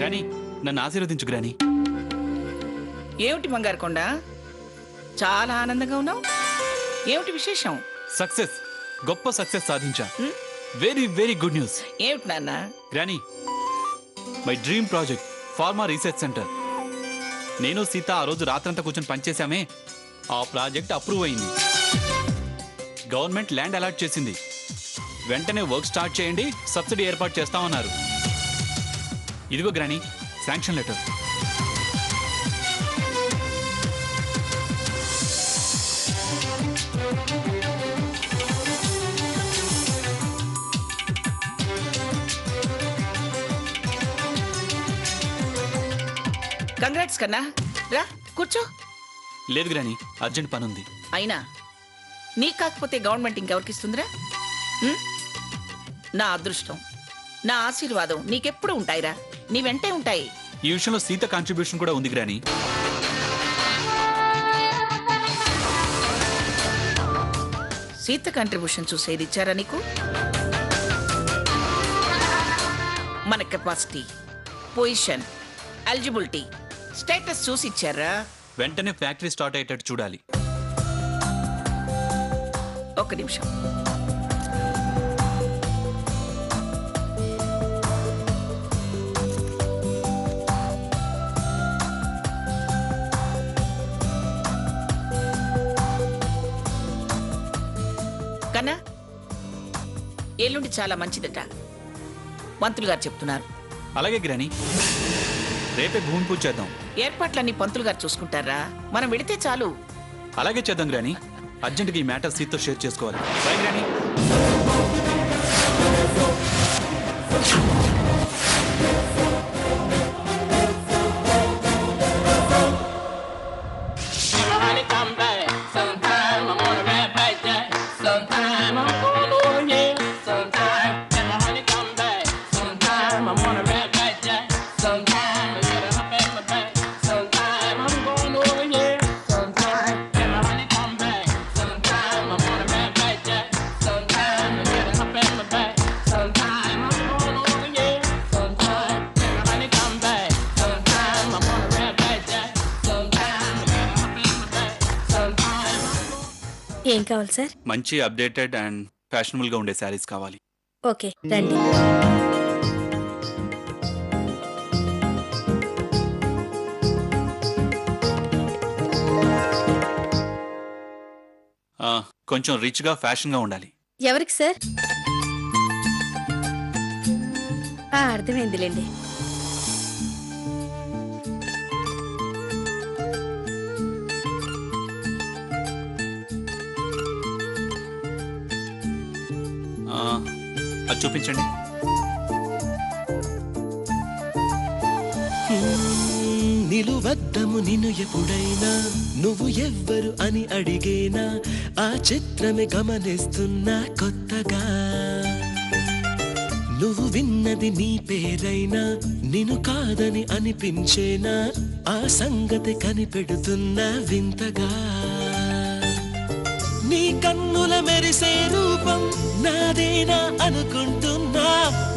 Granny నన్ను ఆశీర్వదించు granny. ఏమిటి బంగారు కొండ, చాలా ఆనందంగా ఉన్నావు? ఏమిటి విశేషం? సక్సెస్, గొప్ప సక్సెస్ సాధించా. Very very good news. ఏమిటి నాన్న? Granny, my dream project pharma research centre. నేను సీత ఆ రోజు రాత్రంతా కూర్చొని పనిచేశామే, ఆ ప్రాజెక్ట్ అప్రూవ్ అయింది. గవర్నమెంట్ ల్యాండ్ అలాట్ చేసింది. వెంటనే వర్క్ స్టార్ట్ చేయండి, సబ్సిడీ ఏర్పాటు చేస్తామన్నారు. ఇదిగో గ్రానీ శాంక్షన్ లెటర్. కంగ్రాట్స్ కన్నా, రా కూర్చో. లేదు గ్రానీ, అర్జెంట్ పని ఉంది. అయినా నీకు కాకపోతే గవర్నమెంట్ ఇంకెవరికి ఇస్తుందిరా? నా అదృష్టం, నా ఆశీర్వాదం నీకెప్పుడు ఉంటాయిరా, నీ వెంటే ఉంటాయి. ఈ విషయంలో సీత కాంట్రిబ్యూషన్ కూడా ఉంది గ్రానీ. సీత కాంట్రిబ్యూషన్ చూసేది ఇచ్చారా నీకు? మన కెపాసిటీ, పొజిషన్, ఎలిజిబిలిటీ, స్టేటస్ చూసి ఇచ్చారా? వెంటనే ఫ్యాక్టరీ స్టార్ట్ అయ్యేటట్టు చూడాలి. ఒక్క నిమిషం. కన్నా, ఎల్లుండి చాలా మంచిదట, మంత్రులు గారు చెప్తున్నారు. అలాగే గ్రానీ, రేపే భూమి పూజ చేద్దాం. ఏర్పాట్లన్నీ పంతులు గారు చూసుకుంటారా, మనం వెళితే చాలు. అలాగే చేద్దాం గ్రానీ. అర్జెంట్గా ఈ మ్యాటర్ సీట్తో షేర్ చేసుకోవాలి. By granny. ఏం కావాలి సార్? మంచి అప్డేటెడ్ అండ్ ఫ్యాషనబుల్గా ఉండే శారీస్ కావాలి. ఓకే రండి. కొంచెం రిచ్గా ఫ్యాషన్గా ఉండాలి. ఎవరికి సార్? అర్థమైందిలేండి. అది చూపించండి. నిలువద్దము నిన్ను ఎప్పుడైనా, నువ్వు ఎవ్వరు అని అడిగేనా, ఆ చిత్రమే గమనిస్తున్నా కొత్తగా. నువ్వు విన్నది నీ పేరైనా, నిన్ను కాదని అనిపించేనా, ఆ సంగతి కనిపెడుతున్నా వింతగా. నీ కన్నుల మెరిసే రూపం నాదేనా అనుకుంటున్నా,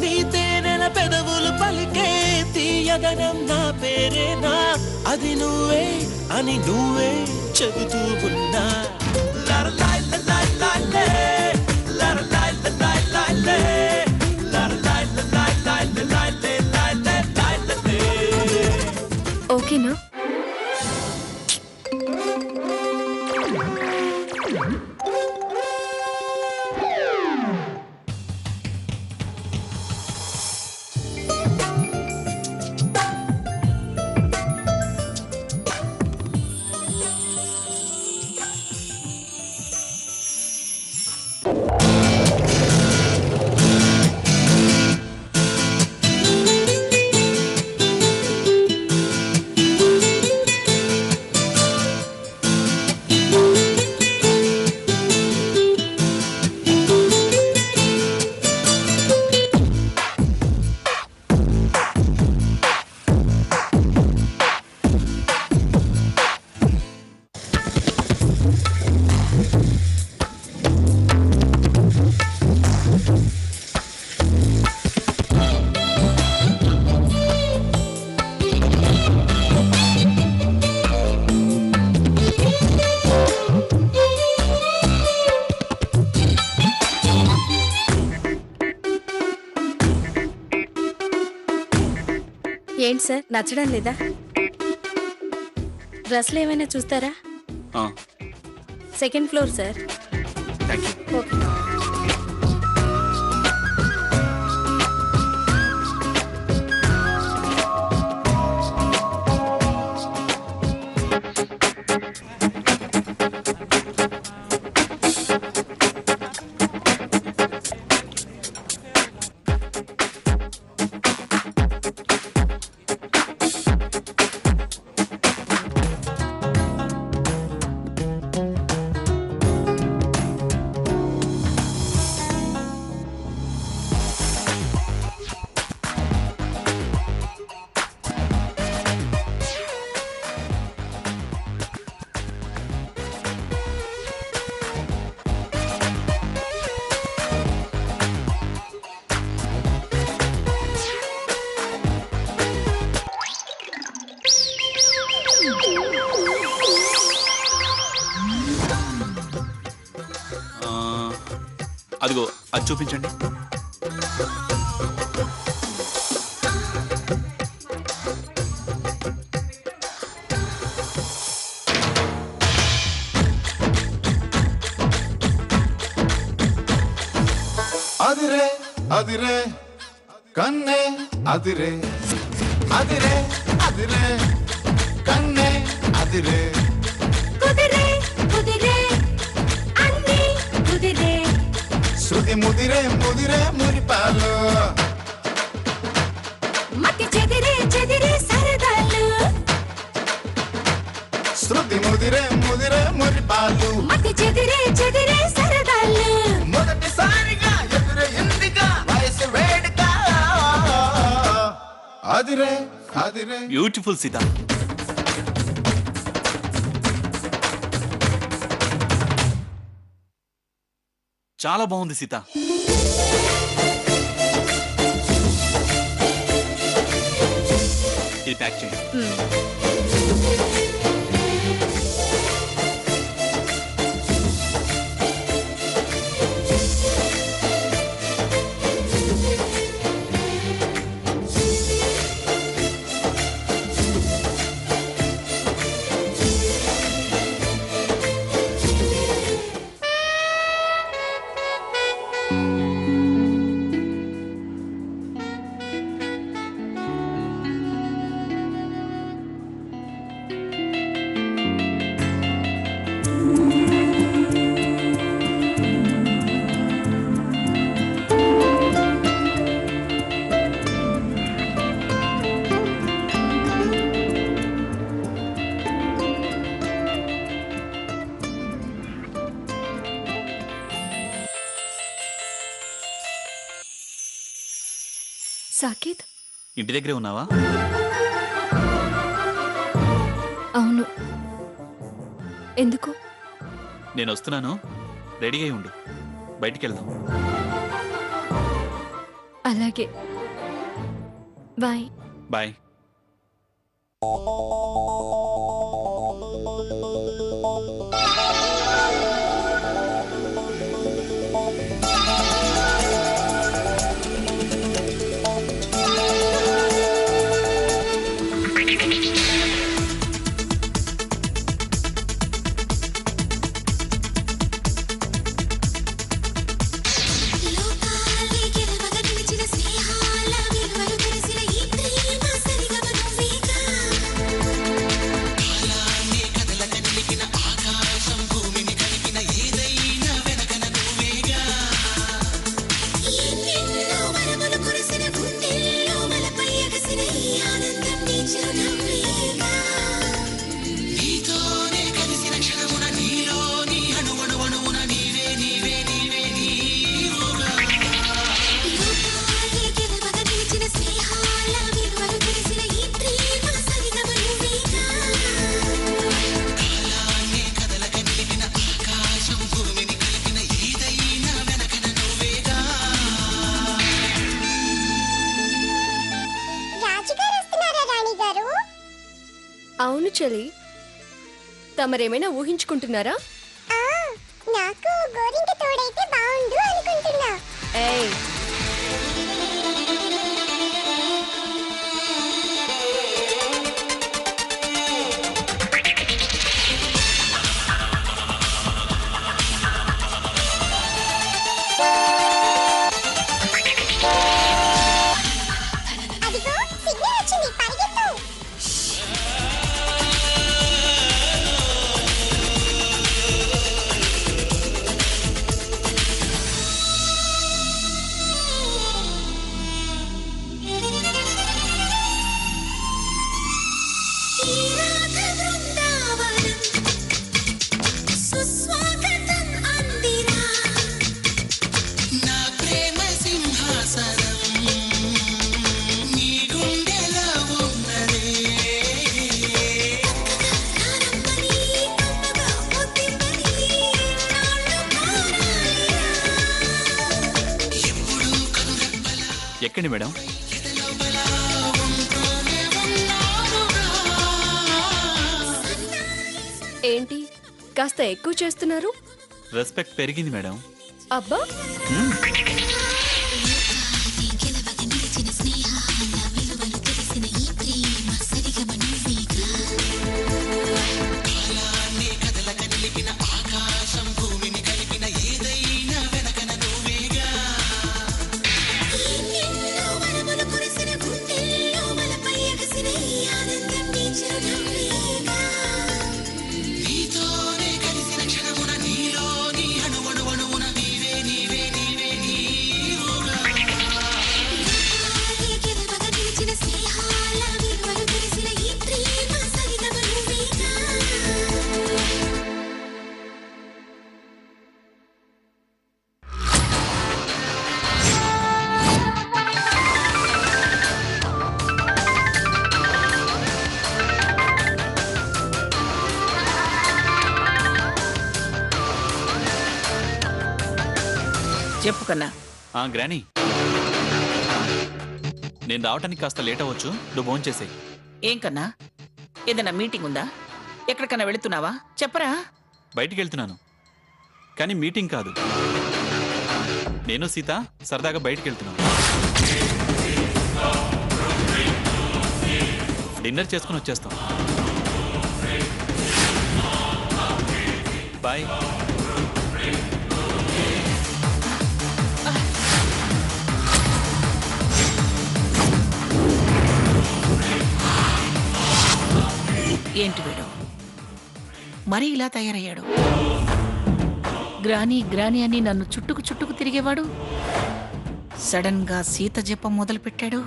నీ తేనెల పెదవులు పలికే తీయదనం నా పేరేనా, అది నువ్వే అని నువ్వే చెబుతూ ఉన్నా. ఓకేనా? ఏంటి సార్ నచ్చడం లేదా? డ్రెస్లు ఏమైనా చూస్తారా? Second floor sir. Thank you. Okay. అదిగో అది చూపించండి. అదిరే అదిరే కన్నే అదిరే అదిరే అదిరే కన్నే అదిరే కుదిరే కుదిరే అన్ని కుదిరే శృతి ముదిరే ముదిరే మురిపాలు మతి చెదిరే చెదిరే సరదాలు శృతి ముదిరే ముదిరే మురిపాలు మతి చెదిరే చెదిరే సరదాలు మొదటిసారిగా ఎదురే ఇందిగా వయసు వేడుక అదిరే అదిరే. బ్యూటిఫుల్ సీత. చాలా బాగుంది సీత. ఇది ప్యాక్ చేయండి. సాకేత్, ఇంటి దగ్గరే ఉన్నావా? అవును. ఎందుకు? నేను వస్తున్నాను, రెడీ అయి ఉండు, బయటికి వెళ్దాం. అలాగే, బాయ్. బాయ్. అవును చెలి, తమరేమైనా ఊహించుకుంటున్నారా? నాకు గోరింక తోడైతే బాగుండు అనుకుంటున్నా. ఏయ్, ఎక్కండి మేడం. ఏంటి కాస్త ఎక్కువ చేస్తున్నారు? రెస్పెక్ట్ పెరిగింది మేడం. అబ్బా, చెప్పు కన్నా. గ్రానీ, నేను రావటానికి కాస్త లేట్ అవ్వచ్చు, నువ్వు ఫోన్ చేసేయి. ఏం కన్నా, ఏదైనా మీటింగ్ ఉందా? ఎక్కడికన్నా వెళుతున్నావా? చెప్పరా. బయటికి వెళ్తున్నాను, కానీ మీటింగ్ కాదు. నేను సీత సరదాగా బయటికి వెళ్తున్నాను. డిన్నర్ చేసుకుని వచ్చేస్తాం. బాయ్. ఏంటి వీడు మరి ఇలా తయారయ్యాడు? గ్రాని గ్రాని అని నన్ను చుట్టుకు తిరిగేవాడు సడన్ గా సీత జపం మొదలు పెట్టాడు.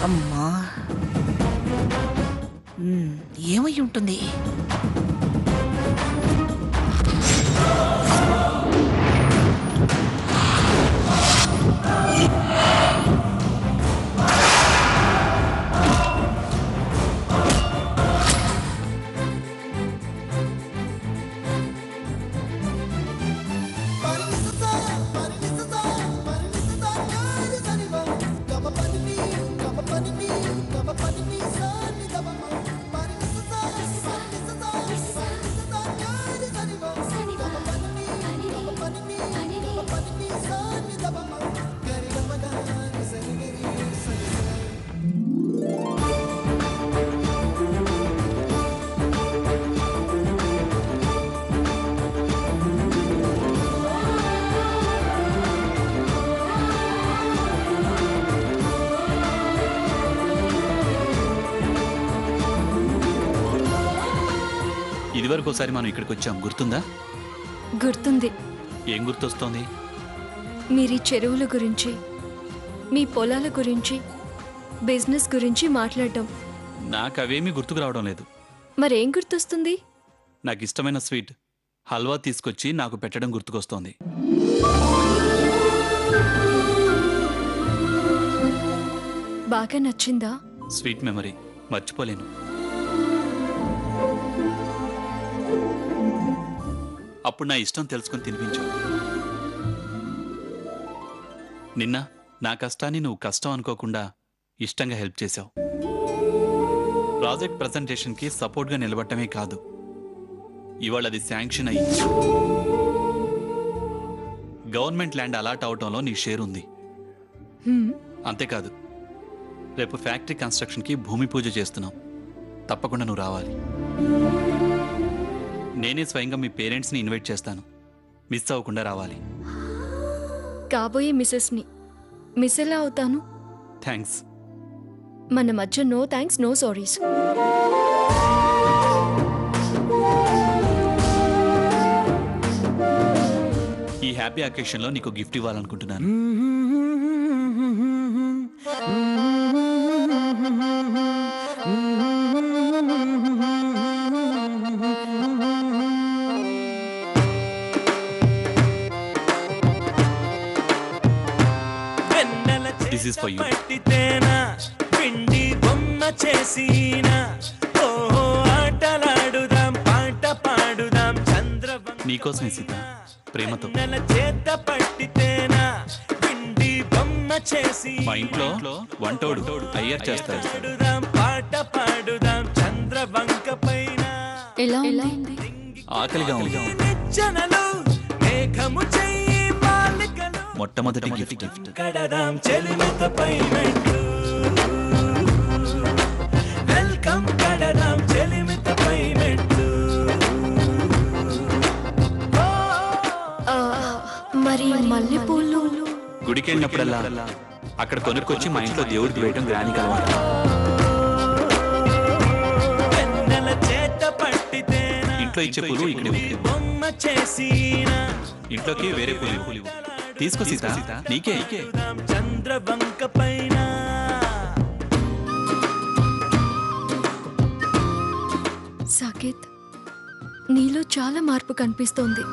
అమ్మా, ఏమై ఉంటుంది? ఇదివరకు ఒకసారి మనం ఇక్కడికి వచ్చాం, గుర్తుందా? గుర్తుంది. ఏం గుర్తొస్తోంది? మీరీ చెరువుల గురించి, మీ పొలాల గురించి, బిజినెస్ గురించి మాట్లాడడం. నాకు అవేమీ గుర్తుకు రావడం లేదు. మరేం గుర్తొస్తుంది? నాకు ఇష్టమైన స్వీట్ హల్వా తీసుకొచ్చి నాకు పెట్టడం గుర్తుకొస్తోంది. బాగా నచ్చిందా? స్వీట్ మెమరీ మర్చిపోలేను. అప్పుడు నా ఇష్టం తెలుసుకొని తినిపించు. నిన్న నా కష్టాన్ని నువ్వు కష్టం అనుకోకుండా ఇష్టంగా హెల్ప్ చేశావు. ప్రాజెక్ట్ ప్రజెంటేషన్కి సపోర్ట్గా నిలబడటమే కాదు, ఇవాళ అది శాంక్షన్ అయ్యి గవర్నమెంట్ ల్యాండ్ అలాట్ అవటంలో నీ షేర్ ఉంది. అంతేకాదు, రేపు ఫ్యాక్టరీ కన్స్ట్రక్షన్కి భూమి పూజ చేస్తున్నాం. తప్పకుండా నువ్వు రావాలి. నేనే స్వయంగా మీ పేరెంట్స్ని ఇన్వైట్ చేస్తాను. మిస్ అవ్వకుండా రావాలి. కాబోయే మిసెస్ని మిస్ ఎలా అవుతాను? థ్యాంక్స్. మన మధ్య నో థ్యాంక్స్, నో సారీస్. ఈ హ్యాపీ అకేషన్లో నీకు గిఫ్ట్ ఇవ్వాలనుకుంటున్నాను. This is for you. నీకోసమే సీత, ప్రేమతో. చేసి మా ఇంట్లో వంటోడు అయ్యర్ చేస్తాడు. పాడుదాం పాట పాడుదాం చంద్రవంక పైన ఎలా ఉంది? ఆకలిగా ఉంది. నిచ్చెనలు మేఘము చెయ్యి మాలికలు మొట్టమొదటి గిఫ్ట్ కడదాం చెలిమిత పైనట్లు వెల్కమ్ కడదాం చెలిమిత పైనట్లు మరి మల్లెపూలు గుడికి వెళ్ళినప్పుడల్లా అక్కడ కొనుక్కొచ్చి మా ఇంట్లో దేవుడికి వేయడం గ్రాని కలవాడు. వెన్నెల చేత పట్టితేనా ఇంట్లో ఇచ్చే పూలు ఇక్కడ బొమ్మ చేసిన ఇంట్లోకి వేరే పూలు తీసుకో సీత, నీకే. చంద్రవంక పైన సాకేత్, నీలో చాలా మార్పు కనిపిస్తోంది.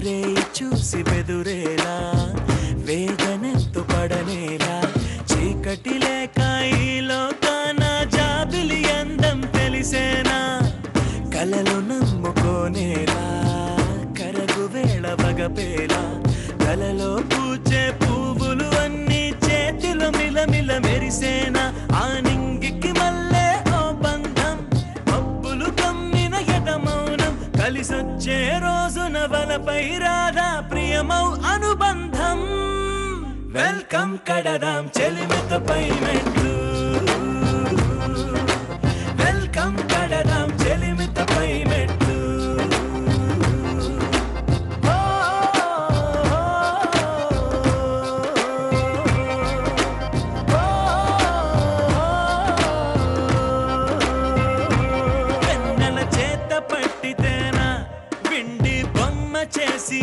రే చూసి బెదురేలా వేదనెత్తు పడనేలా చీకటి లేక ఈలో కానా జాబిలి అందం తెలిసేనా కలలు నమ్ముకోనేలా కరగు వేళ బగపేలా కలలో పూచే పువ్వులు అన్నీ చేతిలో మిలమిల మెరిసేనా ఆ నింగికి మల్లే ఓ బంధం మబ్బులు కమ్మిన యథమౌనం కలిసొచ్చే రోజున వలపై రాధా ప్రియమౌ అనుబంధం వెల్కమ్ కడదాం చెలిమిత పైనట్లు వెల్కమ్ కడదాం చెలిమిత పైనట్లు వెన్నెల చేత పట్టితేనా పిండి బొమ్మ చేసి